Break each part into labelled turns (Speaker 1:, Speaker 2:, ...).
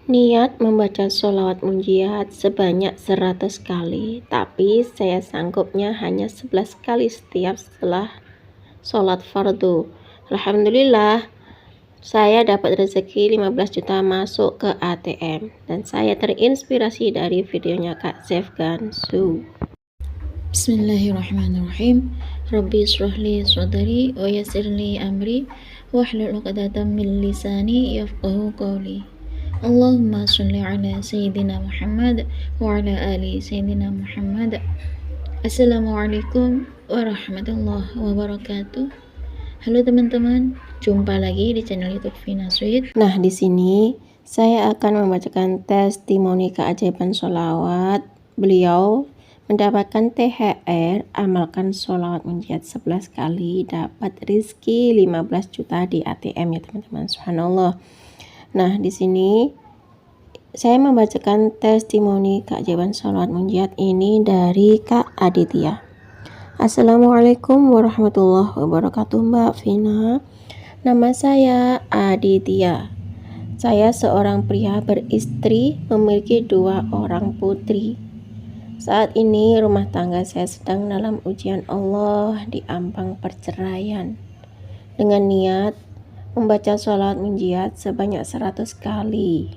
Speaker 1: Niat membaca sholawat munjiat sebanyak 100 kali, tapi saya sanggupnya hanya 11 kali setiap setelah sholat fardu. Alhamdulillah, saya dapat rezeki 15 juta masuk ke ATM, dan saya terinspirasi dari videonya Kak Zefgan Su.
Speaker 2: Bismillahirrahmanirrahim. Rabbi shrahli sadri wa yassirli amri wahlul 'uqdatam min lisani yafqahu qawli. Allahumma sholli ala sayyidina Muhammad wa ala ali sayyidina Muhammad. Assalamualaikum warahmatullahi wabarakatuh. Halo teman-teman, jumpa lagi di channel YouTube Vina Sweet.
Speaker 1: Nah, di sini saya akan membacakan testimoni keajaiban sholawat. Beliau mendapatkan THR, amalkan sholawat munjiat 11 kali, dapat rizki 15 juta di ATM ya teman-teman. Subhanallah. Nah, di sini saya membacakan testimoni keajaiban sholawat munjiat ini dari Kak Aditya. Assalamualaikum warahmatullahi wabarakatuh, Mbak Vina. Nama saya Aditya. Saya seorang pria beristri, memiliki 2 orang putri. Saat ini rumah tangga saya sedang dalam ujian Allah di ambang perceraian. Dengan niat membaca sholawat munjiat sebanyak 100 kali.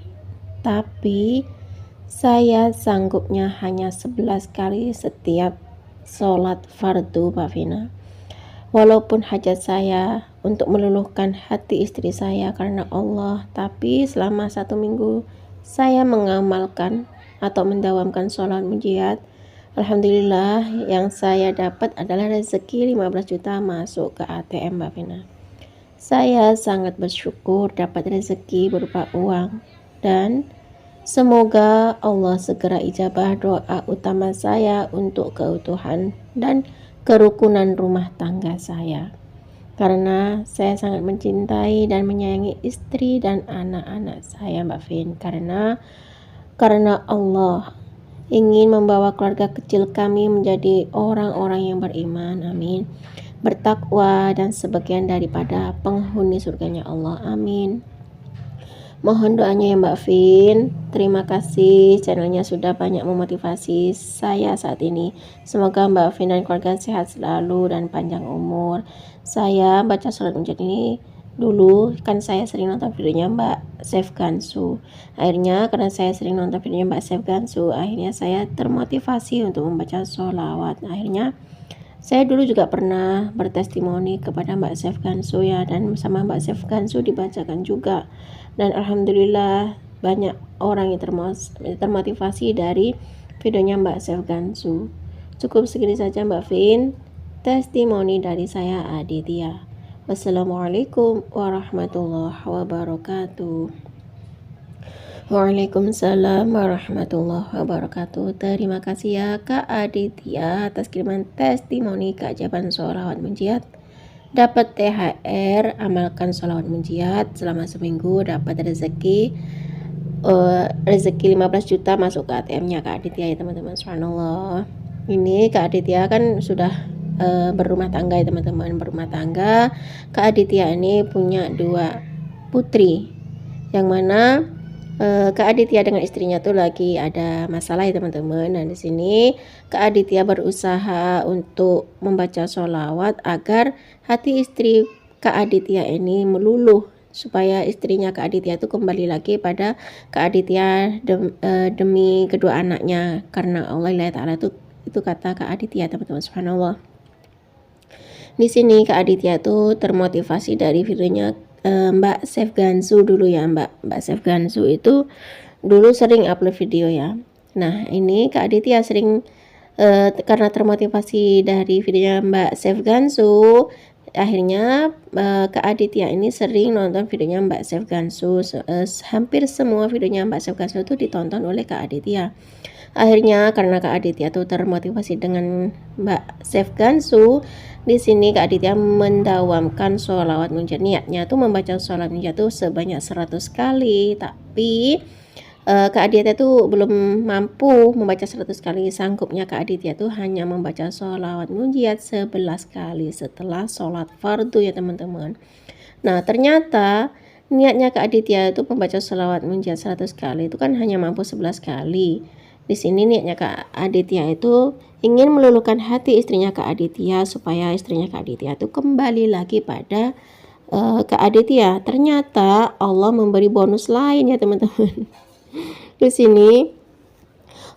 Speaker 1: Tapi saya sanggupnya hanya 11 kali setiap sholat fardu, Pak Vina. Walaupun hajat saya untuk meluluhkan hati istri saya karena Allah, tapi selama 1 minggu saya mengamalkan atau mendawamkan sholat munjiat. Alhamdulillah, yang saya dapat adalah rezeki 15 juta masuk ke ATM, Mbak Vina. Saya sangat bersyukur dapat rezeki berupa uang, dan semoga Allah segera ijabah doa utama saya untuk keutuhan dan kerukunan rumah tangga saya. Karena saya sangat mencintai dan menyayangi istri dan anak-anak saya, Mbak Vin. Karena Allah ingin membawa keluarga kecil kami menjadi orang-orang yang beriman, amin, bertakwa dan sebagian daripada penghuni surganya Allah, amin. Mohon doanya ya Mbak Vin. Terima kasih, channelnya sudah banyak memotivasi saya saat ini. Semoga Mbak Vin dan keluarga sehat selalu dan panjang umur. Saya baca sholat munjiat ini dulu kan saya sering nonton videonya Mbak Zefgan Su. Akhirnya karena saya sering nonton videonya Mbak Zefgan Su, akhirnya saya termotivasi untuk membaca sholawat. Akhirnya saya dulu juga pernah bertestimoni kepada Mbak Zefgan Su ya, dan sama Mbak Zefgan Su dibacakan juga. Dan alhamdulillah banyak orang yang termotivasi dari videonya Mbak Zefgan Su. Cukup segini saja Mbak Vin, testimoni dari saya Aditya. Wassalamualaikum warahmatullahi wabarakatuh. Waalaikumsalam warahmatullahi wabarakatuh. Terima kasih ya Kak Aditya atas kiriman testimoni keajaiban sholawat munjiat. Dapat THR, amalkan sholawat munjiat selama seminggu, dapat rezeki 15 juta masuk ke ATM-nya Kak Aditya ya teman-teman. Subhanallah. Ini Kak Aditya kan sudah berumah tangga ya teman-teman. Berumah tangga. Kak Aditya ini punya 2 putri, yang mana Kak Aditya dengan istrinya tuh lagi ada masalah ya teman-teman. Nah, di sini Kak Aditya berusaha untuk membaca sholawat agar hati istri Kak Aditya ini meluluh, supaya istrinya Kak Aditya itu kembali lagi pada Kak Aditya demi kedua anaknya, karena Allah Ta'ala itu kata Kak Aditya teman-teman. Subhanallah. Di sini Kak Aditya tuh termotivasi dari videonya Mbak Zefgan Su dulu ya. Mbak Zefgan Su itu dulu sering upload video ya. Nah, ini Kak Aditya sering karena termotivasi dari videonya Mbak Zefgan Su, akhirnya Kak Aditya ini sering nonton videonya Mbak Zefgan Su. Hampir semua videonya Mbak Zefgan Su itu ditonton oleh Kak Aditya. Akhirnya karena Kak Aditya tuh termotivasi dengan Mbak Zefgan Su, di sini Kak Aditya mendawamkan sholawat munjiat. Niatnya tuh membaca sholawat munjiat tuh sebanyak 100 kali, tapi Kak Aditya tuh belum mampu membaca 100 kali. Sanggupnya Kak Aditya tuh hanya membaca sholawat munjiat 11 kali setelah sholat fardu ya teman-teman. Nah, ternyata Niatnya Kak Aditya itu membaca sholawat munjiat 100 kali itu kan hanya mampu 11 kali. Di sini niatnya Kak Aditya itu ingin meluluhkan hati istrinya Kak Aditya supaya istrinya Kak Aditya itu kembali lagi pada Kak Aditya. Ternyata Allah memberi bonus lain ya teman-teman. Di sini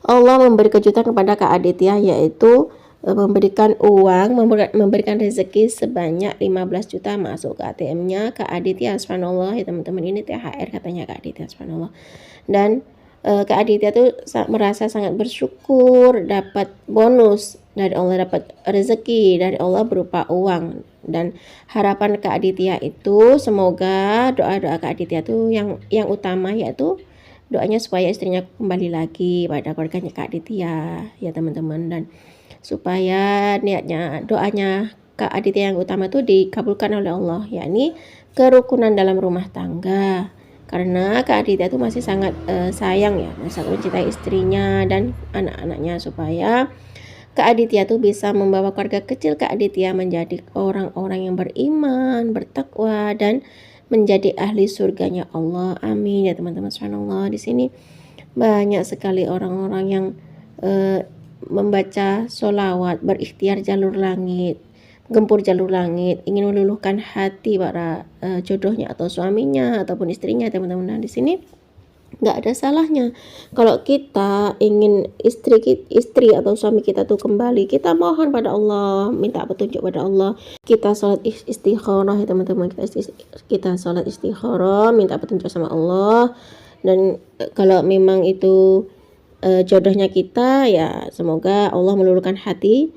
Speaker 1: Allah memberi kejutan kepada Kak Aditya, yaitu memberikan uang, memberikan rezeki sebanyak 15 juta masuk ke ATM-nya Kak Aditya. Subhanallah ya teman-teman, ini THR katanya Kak Aditya. Subhanallah. Dan Kak Aditya tuh merasa sangat bersyukur dapat bonus dari Allah, dapat rezeki dari Allah berupa uang. Dan harapan Kak Aditya itu semoga doa-doa Kak Aditya tuh yang utama yaitu doanya supaya istrinya kembali lagi pada keluarganya Kak Aditya ya teman-teman, dan supaya niatnya doanya Kak Aditya yang utama itu dikabulkan oleh Allah, yakni kerukunan dalam rumah tangga, karena Kak Aditya itu masih sangat sayang ya, sangat mencintai istrinya dan anak-anaknya, supaya Kak Aditya tuh bisa membawa keluarga kecil Kak Aditya menjadi orang-orang yang beriman, bertakwa, dan menjadi ahli surganya Allah. Amin ya teman-teman. Subhanallah, di sini banyak sekali orang-orang yang membaca sholawat, berikhtiar jalur langit, gempur jalur langit, ingin meluluhkan hati para jodohnya atau suaminya ataupun istrinya teman-teman. Nah, di sini nggak ada salahnya kalau kita ingin istri atau suami kita tuh kembali, kita mohon pada Allah, minta petunjuk pada Allah, kita sholat istikharah ya teman-teman, kita sholat istikharah, minta petunjuk sama Allah. Dan kalau memang itu jodohnya kita, ya semoga Allah meluluhkan hati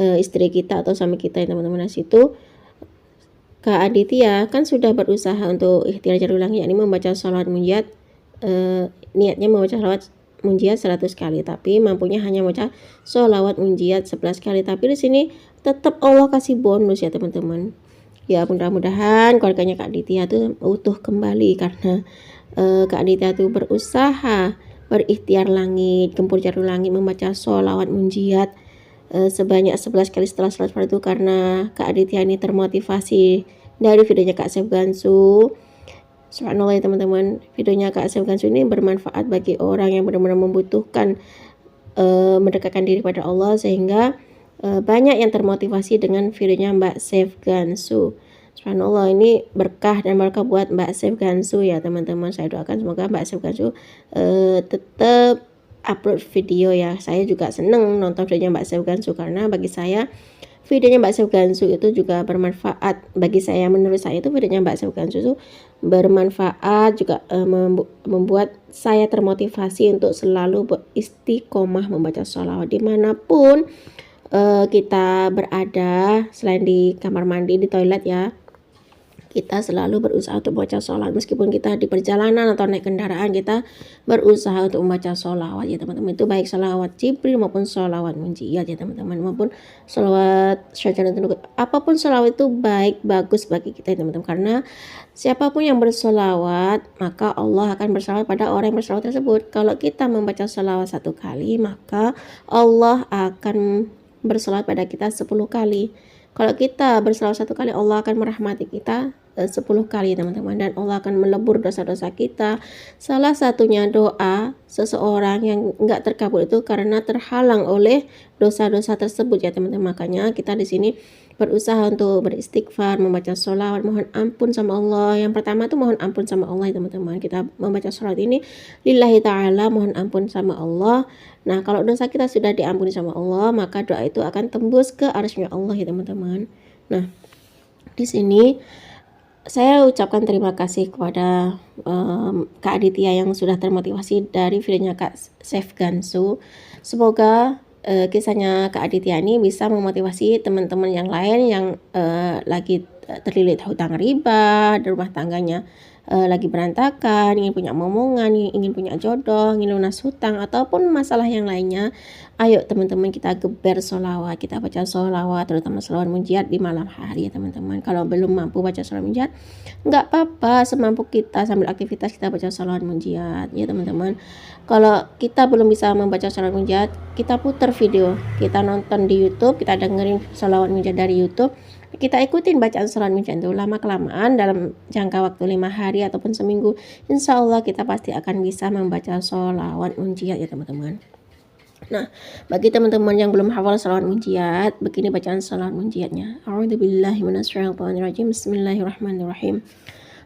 Speaker 1: istri kita atau suami kita ya teman-teman. Nah, situ Kak Aditya kan sudah berusaha untuk ikhtiar jalur langit, yakni membaca sholawat munjiat, niatnya membaca sholawat munjiat 100 kali, tapi mampunya hanya membaca sholawat munjiat 11 kali. Tapi di sini tetap Allah kasih bonus ya teman-teman. Ya mudah-mudahan keluarganya Kak Aditya tuh utuh kembali, karena Kak Aditya tuh berusaha berikhtiar langit, gempur jalur langit, membaca sholawat munjiat sebanyak 11 kali setelah sholat fardu, karena Kak Aditya ini termotivasi dari videonya Kak Sef Gansu. Subhanallah ya teman-teman, videonya Kak Sef Gansu ini bermanfaat bagi orang yang benar-benar membutuhkan mendekatkan diri pada Allah, sehingga banyak yang termotivasi dengan videonya Mbak Sef Gansu. Subhanallah, ini berkah dan berkah buat Mbak Sef Gansu ya teman-teman. Saya doakan semoga Mbak Sef Gansu tetap upload video ya. Saya juga seneng nonton videonya Mbak Sef Gansu, karena bagi saya videonya Mbak Sef Gansu itu juga bermanfaat bagi saya. Menurut saya itu videonya Mbak Sef Gansu itu bermanfaat juga, membuat saya termotivasi untuk selalu beristiqomah membaca sholawat dimanapun kita berada, selain di kamar mandi, di toilet ya. Kita selalu berusaha untuk membaca sholawat, meskipun kita di perjalanan atau naik kendaraan, kita berusaha untuk membaca sholawat ya teman-teman. Itu baik sholawat Jibril maupun sholawat munjiat ya teman-teman, maupun sholawat syajaratul nurut. Apapun sholawat itu baik, bagus bagi kita ya teman-teman, karena siapapun yang bersolawat maka Allah akan bersolawat pada orang yang bersolawat tersebut. Kalau kita membaca sholawat 1 kali, maka Allah akan bersolawat pada kita 10 kali. Kalau kita berselawat 1 kali, Allah akan merahmati kita 10 kali teman-teman, dan Allah akan melebur dosa-dosa kita. Salah satunya doa seseorang yang enggak terkabul itu karena terhalang oleh dosa-dosa tersebut ya teman-teman. Makanya kita di sini berusaha untuk beristighfar, membaca sholawat, mohon ampun sama Allah. Yang pertama tuh mohon ampun sama Allah ya teman-teman. Kita membaca sholawat ini lillahi ta'ala, mohon ampun sama Allah. Nah, kalau dosa kita sudah diampuni sama Allah, maka doa itu akan tembus ke arsy Allah ya teman-teman. Nah, di sini saya ucapkan terima kasih kepada Kak Aditya yang sudah termotivasi dari videonya Kak Sef Gansu. Semoga kisahnya Kak Aditya ini bisa memotivasi teman-teman yang lain yang lagi terlilit hutang riba, di rumah tangganya lagi berantakan, ingin punya momongan, ingin punya jodoh, ingin lunas hutang, ataupun masalah yang lainnya. Ayo teman-teman, kita geber sholawat, kita baca sholawat, terutama sholawat munjiat di malam hari ya teman-teman. Kalau belum mampu baca sholawat munjiat, nggak apa-apa, semampu kita sambil aktivitas kita baca sholawat munjiat ya teman-teman. Kalau kita belum bisa membaca sholawat munjiat, kita putar video, kita nonton di YouTube, kita dengerin sholawat munjiat dari YouTube, Kita ikutin bacaan sholat munjiat itu lama-kelamaan dalam jangka waktu 5 hari ataupun seminggu. Insya Allah kita pasti akan bisa membaca sholawat munjiat ya teman-teman. Nah, bagi teman-teman yang belum hafal sholawat munjiat, begini bacaan sholawat munjiatnya. A'udzubillahi minasyaitonirrajim. Bismillahirrahmanirrahim.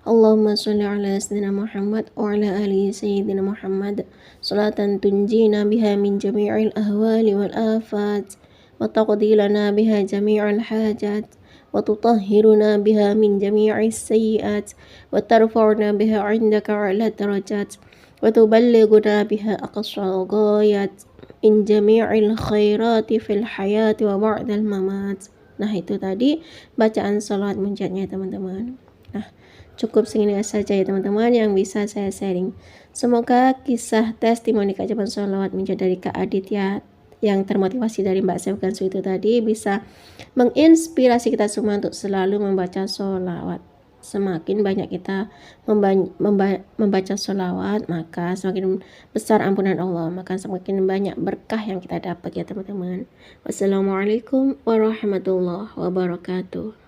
Speaker 1: Allahumma sholli ala sayyidina Muhammad wa ala ali sayyidina Muhammad salatan tunjina biha min jami'il ahwali wal afat wa taqdi lana biha jami'al hajat wa tutahhiruna biha min jami'is sayyi'at wa tarfa'una biha 'indaka 'ala darajat wa tuballighuna biha aqsal ghayat min jami'il khairati fil hayati wa ba'dal mamat. Nah, itu tadi bacaan salat munjiatnya teman-teman. Nah, cukup segini saja ya teman-teman yang bisa saya sharing. Semoga kisah testimoni keajaiban sholawat munjiat dari Kak Aditya yang termotivasi dari Mbak Sevgansu itu tadi bisa menginspirasi kita semua untuk selalu membaca sholawat. Semakin banyak kita membaca sholawat, maka semakin besar ampunan Allah, maka semakin banyak berkah yang kita dapat ya teman-teman. Wassalamualaikum warahmatullahi wabarakatuh.